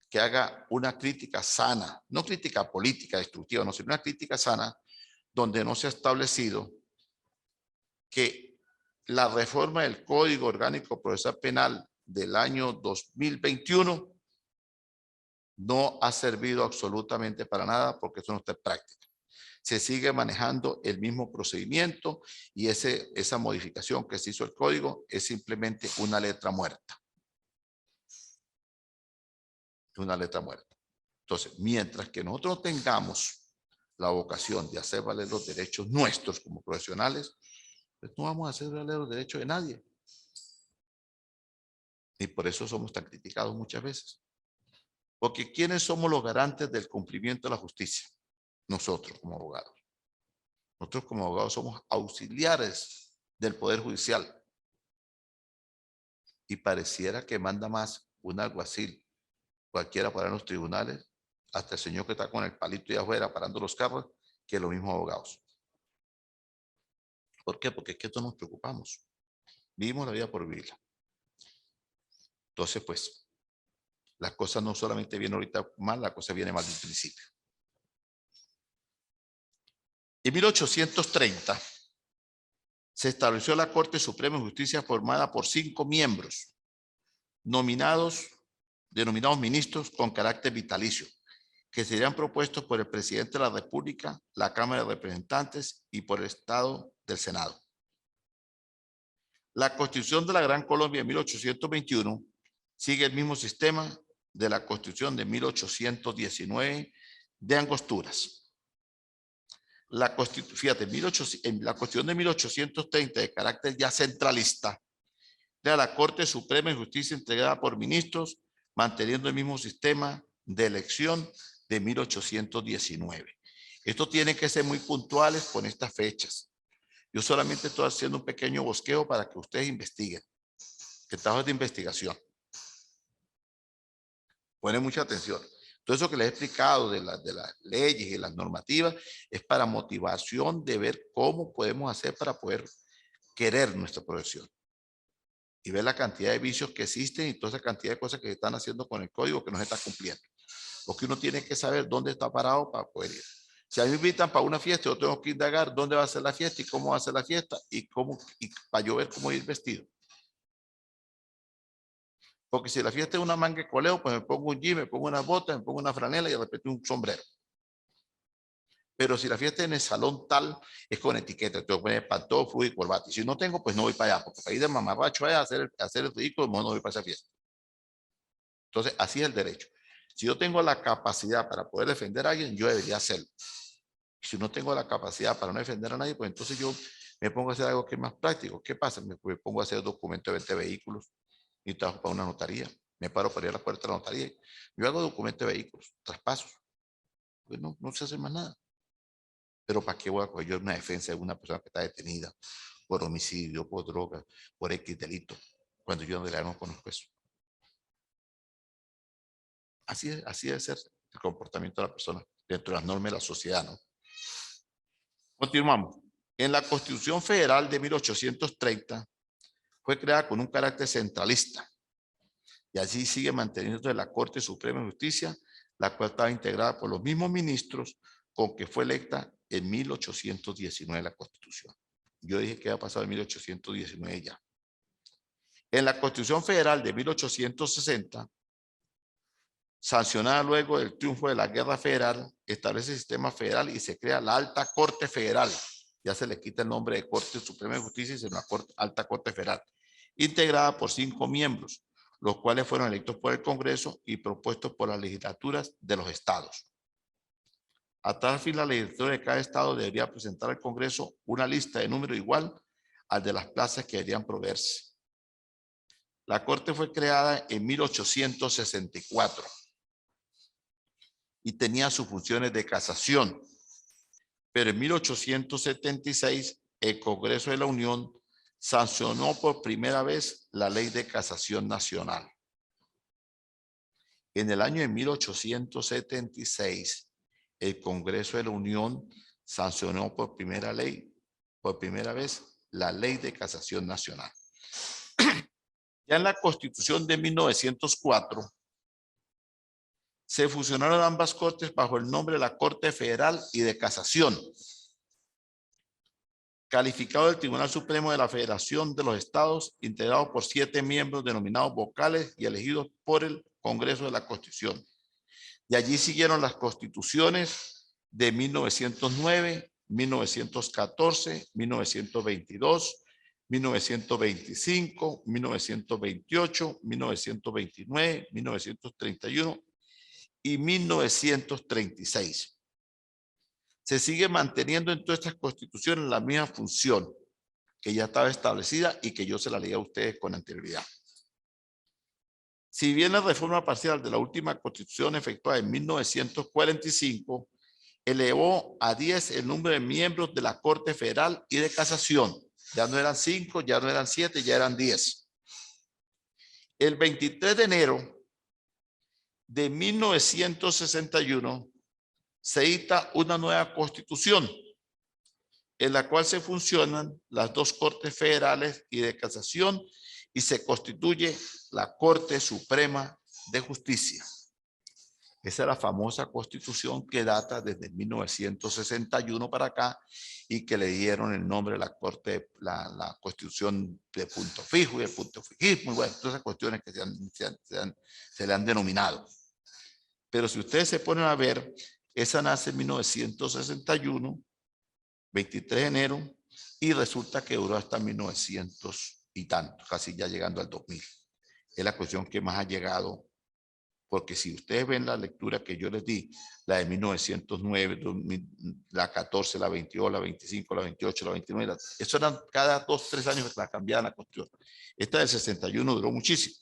que haga una crítica sana, no crítica política destructiva, no, sino una crítica sana donde no se ha establecido que la reforma del Código Orgánico Procesal Penal del año 2021 no ha servido absolutamente para nada porque eso no está en práctica. Se sigue manejando el mismo procedimiento y esa modificación que se hizo el código es simplemente una letra muerta. Una letra muerta. Entonces, mientras que nosotros tengamos la vocación de hacer valer los derechos nuestros como profesionales, pues no vamos a hacer valer los derechos de nadie. Y por eso somos tan criticados muchas veces. Porque ¿quiénes somos los garantes del cumplimiento de la justicia? Nosotros como abogados. Nosotros como abogados somos auxiliares del Poder Judicial. Y pareciera que manda más un alguacil, cualquiera para los tribunales, hasta el señor que está con el palito de afuera parando los carros, que los mismos abogados. ¿Por qué? Porque es que todos nos preocupamos. Vivimos la vida por vivirla. Entonces, pues, las cosas no solamente vienen ahorita mal, la cosa viene mal del principio. En 1830 se estableció la Corte Suprema de Justicia formada por 5 miembros denominados ministros con carácter vitalicio, que serían propuestos por el presidente de la República, la Cámara de Representantes y por el Estado del Senado. La Constitución de la Gran Colombia de 1821 sigue el mismo sistema de la Constitución de 1819 de Angosturas. Fíjate, en la Constitución de 1830 de carácter ya centralista, de la Corte Suprema de Justicia integrada por ministros, manteniendo el mismo sistema de elección de 1819. Esto tiene que ser muy puntuales con estas fechas. Yo solamente estoy haciendo un pequeño bosqueo para que ustedes investiguen. Que trabajo de investigación. Ponen mucha atención. Todo eso que les he explicado de las leyes y las normativas es para motivación de ver cómo podemos hacer para poder querer nuestra profesión. Y ver la cantidad de vicios que existen y toda esa cantidad de cosas que se están haciendo con el código que no se está cumpliendo. Porque uno tiene que saber dónde está parado para poder ir. Si a mí me invitan para una fiesta, yo tengo que indagar dónde va a ser la fiesta y cómo va a ser la fiesta y para yo ver cómo ir vestido. Porque si la fiesta es una manga de coleo, pues me pongo un jean, me pongo una bota, me pongo una franela y de repente un sombrero. Pero si la fiesta es en el salón tal, es con etiqueta. Tengo que poner pantoflo y corbata. Y si no tengo, pues no voy para allá. Porque para ir de mamarracho a hacer el ridículo, no voy para esa fiesta. Entonces, así es el derecho. Si yo tengo la capacidad para poder defender a alguien, yo debería hacerlo. Si no tengo la capacidad para no defender a nadie, pues entonces yo me pongo a hacer algo que es más práctico. ¿Qué pasa? Me pongo a hacer documento de 20 vehículos y trabajo para una notaría. Me paro para ir a la puerta de la notaría. Yo hago documento de vehículos, traspasos. Pues no se hace más nada. Pero ¿para qué voy a coger yo una defensa de una persona que está detenida por homicidio, por droga, por X delito, cuando yo no conozco eso? Así debe ser el comportamiento de la persona dentro de las normas de la sociedad, ¿no? Continuamos. En la Constitución Federal de 1830 fue creada con un carácter centralista y así sigue manteniendo la Corte Suprema de Justicia, la cual estaba integrada por los mismos ministros con que fue electa en 1819 la Constitución. Yo dije que había pasado en 1819 ya. En la Constitución Federal de 1860, sancionada luego del triunfo de la Guerra Federal, establece el sistema federal y se crea la Alta Corte Federal. Ya se le quita el nombre de Corte Suprema de Justicia y se llama Alta Corte Federal, integrada por 5 miembros, los cuales fueron electos por el Congreso y propuestos por las legislaturas de los estados. A tal fin, la legislatura de cada estado debería presentar al Congreso una lista de número igual al de las plazas que deberían proveerse. La Corte fue creada en 1864 y tenía sus funciones de casación, pero en 1876 el Congreso de la Unión sancionó por primera vez la Ley de Casación Nacional. En el año de 1876, el Congreso de la Unión sancionó por primera vez, la Ley de Casación Nacional. Ya en la Constitución de 1904, se fusionaron ambas cortes bajo el nombre de la Corte Federal y de Casación, calificado del Tribunal Supremo de la Federación de los Estados, integrado por 7 miembros denominados vocales y elegidos por el Congreso de la Constitución. Y allí siguieron las constituciones de 1909, 1914, 1922, 1925, 1928, 1929, 1931 y 1936. Se sigue manteniendo en todas estas constituciones la misma función que ya estaba establecida y que yo se la leí a ustedes con anterioridad. Si bien la reforma parcial de la última constitución efectuada en 1945 elevó a 10 el número de miembros de la Corte Federal y de Casación, ya no eran 5, ya no eran 7, ya eran 10. El 23 de enero de 1961 se dicta una nueva constitución en la cual se funcionan las 2 cortes federales y de casación y se constituye la Corte Suprema de Justicia. Esa es la famosa constitución que data desde 1961 para acá y que le dieron el nombre de la Corte, la constitución de punto fijo y el punto fijismo, y bueno, todas esas cuestiones que se le han denominado. Pero si ustedes se ponen a ver, esa nace en 1961, 23 de enero, y resulta que duró hasta 1900 y tanto, casi ya llegando al 2000. Es la cuestión que más ha llegado, porque si ustedes ven la lectura que yo les di, la de 1909, 2000, la 14, la 22, la 25, la 28, la 29, eso eran cada 2, 3 años que la cambiaban la cuestión. Esta del 61 duró muchísimo.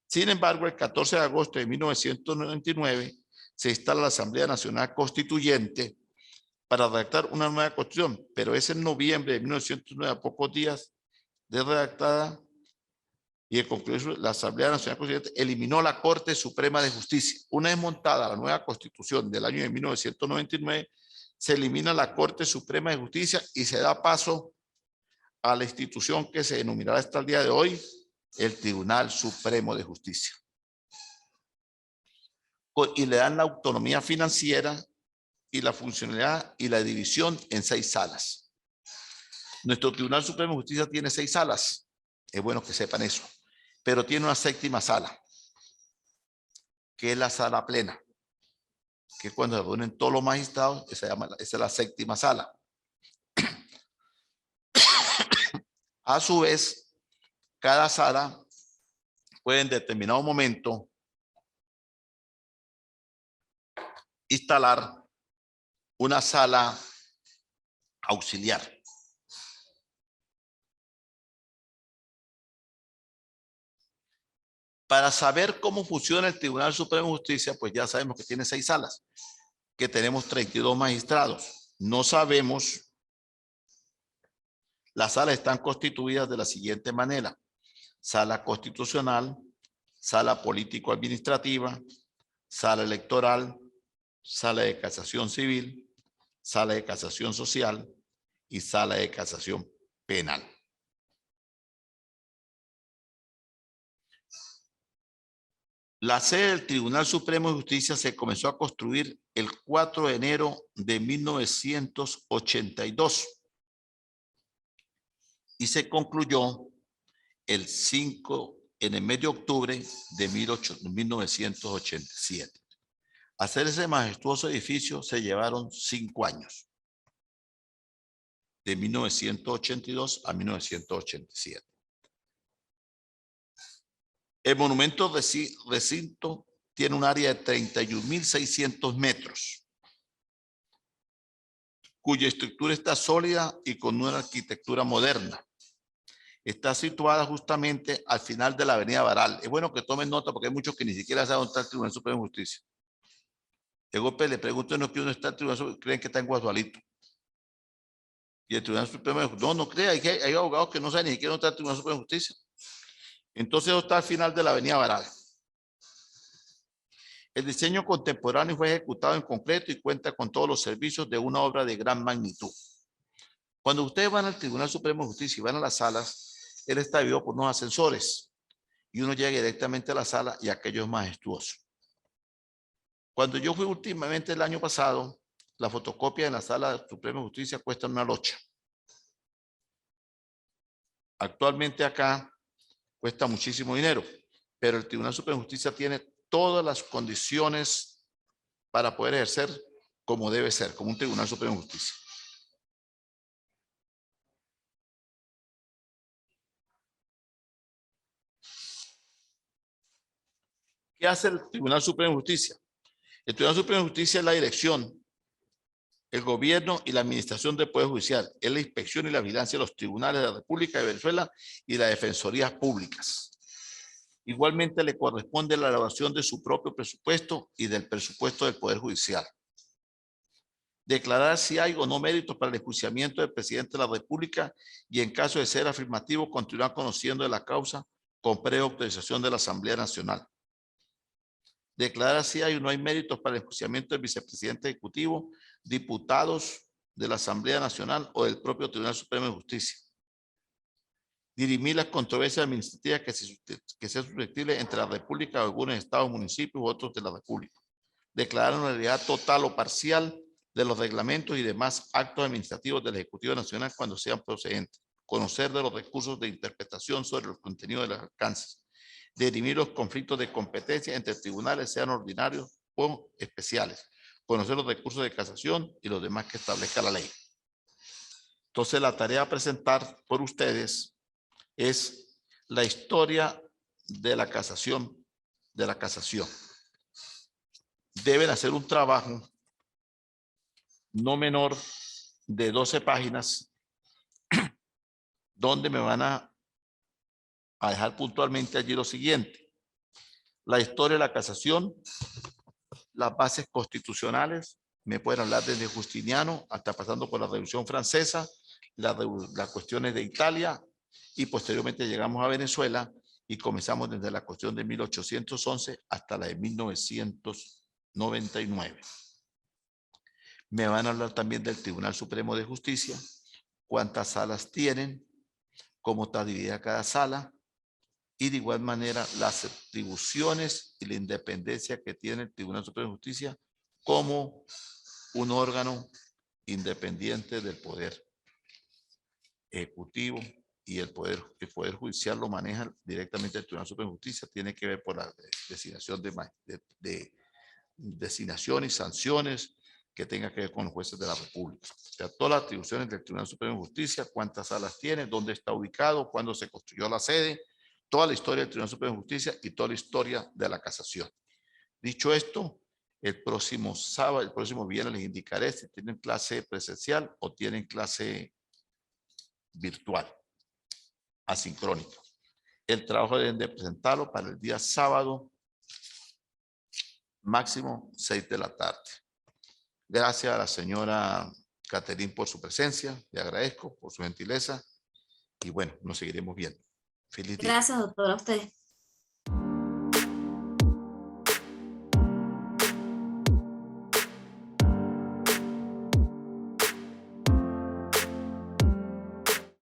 Sin embargo, el 14 de agosto de 1999 se instala la Asamblea Nacional Constituyente para redactar una nueva constitución, pero es en noviembre de 1909, a pocos días de redactada, y el concluir la Asamblea Nacional Constituyente eliminó la Corte Suprema de Justicia. Una vez montada la nueva constitución del año de 1999, se elimina la Corte Suprema de Justicia y se da paso a la institución que se denominará hasta el día de hoy el Tribunal Supremo de Justicia. Y le dan la autonomía financiera y la funcionalidad y la división en 6 salas. Nuestro Tribunal Supremo de Justicia tiene 6 salas. Es bueno que sepan eso. Pero tiene una 7ª sala, que es la sala plena, que cuando se reúnen todos los magistrados, esa es la 7ª sala. A su vez, cada sala puede en determinado momento instalar una sala auxiliar. Para saber cómo funciona el Tribunal Supremo de Justicia, pues ya sabemos que tiene 6 salas, que tenemos 32 magistrados. No sabemos, las salas están constituidas de la siguiente manera: sala constitucional, sala político-administrativa, sala electoral, sala de casación civil, sala de casación social y sala de casación penal. La sede del Tribunal Supremo de Justicia se comenzó a construir el 4 de enero de 1982 y se concluyó el 5 en el mes de octubre de 1987. Hacer ese majestuoso edificio se llevaron 5 años, de 1982 a 1987. El monumento recinto tiene un área de 31.600 metros, cuya estructura está sólida y con una arquitectura moderna. Está situada justamente al final de la avenida Baral. Es bueno que tomen nota porque hay muchos que ni siquiera saben dónde está el Tribunal Supremo de Justicia. De golpe le preguntan no, que uno está el Tribunal Supremo, creen que está en Guadualito. Y el Tribunal Supremo de Justicia, no crea, hay abogados que no saben ni siquiera dónde está el Tribunal Supremo de Justicia. Entonces está al final de la avenida Baral. El diseño contemporáneo fue ejecutado en concreto y cuenta con todos los servicios de una obra de gran magnitud. Cuando ustedes van al Tribunal Supremo de Justicia y van a las salas, él está dividido por unos ascensores y uno llega directamente a la sala y aquello es majestuoso. Cuando yo fui últimamente el año pasado, la fotocopia en la sala de Suprema Justicia cuesta una locha. Actualmente acá cuesta muchísimo dinero, pero el Tribunal Supremo de Justicia tiene todas las condiciones para poder ejercer como debe ser, como un Tribunal Supremo de Justicia. ¿Qué hace el Tribunal Supremo de Justicia? El Tribunal Supremo de Justicia es la dirección, el gobierno y la administración del Poder Judicial. Es la inspección y la vigilancia de los tribunales de la República de Venezuela y las defensorías públicas. Igualmente le corresponde la elaboración de su propio presupuesto y del presupuesto del Poder Judicial. Declarar si hay o no méritos para el enjuiciamiento del presidente de la República y en caso de ser afirmativo, continuar conociendo de la causa con previa autorización de la Asamblea Nacional. Declarar si hay o no hay méritos para el enjuiciamiento del vicepresidente ejecutivo, diputados de la Asamblea Nacional o del propio Tribunal Supremo de Justicia. Dirimir las controversias administrativas que sean susceptibles entre la República o algunos estados, municipios u otros de la República. Declarar una realidad total o parcial de los reglamentos y demás actos administrativos del Ejecutivo Nacional cuando sean procedentes. Conocer de los recursos de interpretación sobre los contenidos de los alcances. Dirimir los conflictos de competencia entre tribunales, sean ordinarios o especiales. Conocer los recursos de casación y los demás que establezca la ley. Entonces, la tarea a presentar por ustedes es la historia de la casación. Deben hacer un trabajo no menor de 12 páginas donde me van a dejar puntualmente allí lo siguiente: la historia de la casación, las bases constitucionales, me pueden hablar desde Justiniano hasta pasando por la Revolución Francesa, las cuestiones de Italia, y posteriormente llegamos a Venezuela y comenzamos desde la cuestión de 1811 hasta la de 1999. Me van a hablar también del Tribunal Supremo de Justicia, cuántas salas tienen, cómo está dividida cada sala, y de igual manera las atribuciones y la independencia que tiene el Tribunal Supremo de Justicia como un órgano independiente del Poder Ejecutivo, y el poder Judicial lo maneja directamente el Tribunal Supremo de Justicia. Tiene que ver por la designación de designación y sanciones que tenga que ver con los jueces de la República. O sea, todas las atribuciones del Tribunal Supremo de Justicia, cuántas salas tiene, dónde está ubicado, cuándo se construyó la sede, toda la historia del Tribunal Supremo de Justicia y toda la historia de la casación. Dicho esto, el próximo sábado, el próximo viernes les indicaré si tienen clase presencial o tienen clase virtual, asincrónica. El trabajo deben de presentarlo para el día sábado, máximo 6 de la tarde. Gracias a la señora Caterín por su presencia, le agradezco por su gentileza y bueno, nos seguiremos viendo. Feliz día. Gracias, doctora, a usted.